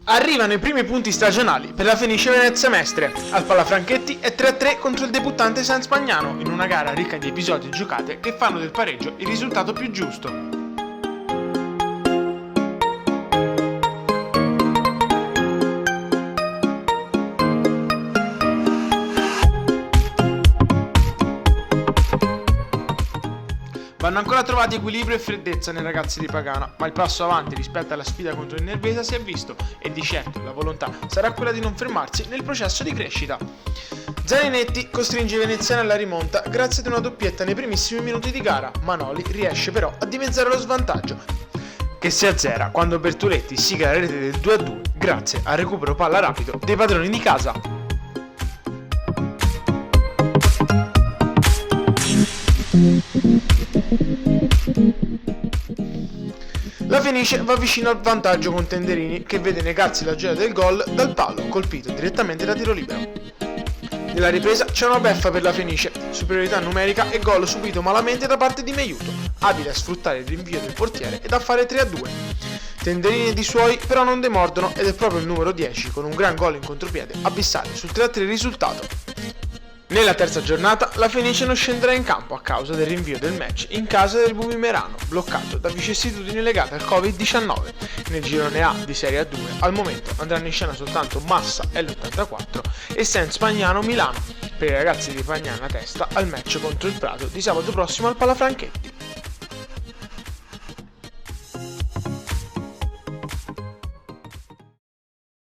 Arrivano i primi punti stagionali per la Fenice Venezia Mestre. Al Palafranchetti è 3-3 contro il debuttante San Spagnano in una gara ricca di episodi e giocate che fanno del pareggio il risultato più giusto. Vanno ancora trovati equilibrio e freddezza nei ragazzi di Pagana, ma il passo avanti rispetto alla sfida contro il Nervesa si è visto e di certo la volontà sarà quella di non fermarsi nel processo di crescita. Zaninetti costringe i veneziani alla rimonta grazie ad una doppietta nei primissimi minuti di gara. Manoli riesce però a dimezzare lo svantaggio, che si azzera quando Bertoletti sigla la rete del 2-2 grazie al recupero palla rapido dei padroni di casa. La Fenice va vicino al vantaggio con Tenderini, che vede negarsi la gioia del gol dal palo colpito direttamente da tiro libero. Nella ripresa c'è una beffa per la Fenice, superiorità numerica e gol subito malamente da parte di Meiuto, abile a sfruttare il rinvio del portiere ed a fare 3-2. Tenderini ed i suoi però non demordono ed è proprio il numero 10 con un gran gol in contropiede a bissare sul 3-3 il risultato. Nella terza giornata la Fenice non scenderà in campo a causa del rinvio del match in casa del Bumimerano, bloccato da vicissitudini legate al Covid-19. Nel girone A di Serie A2 al momento andranno in scena soltanto Massa L84 e San Spagnano Milano, per i ragazzi di Pagnana Testa al match contro il Prato di sabato prossimo al Palafranchetti.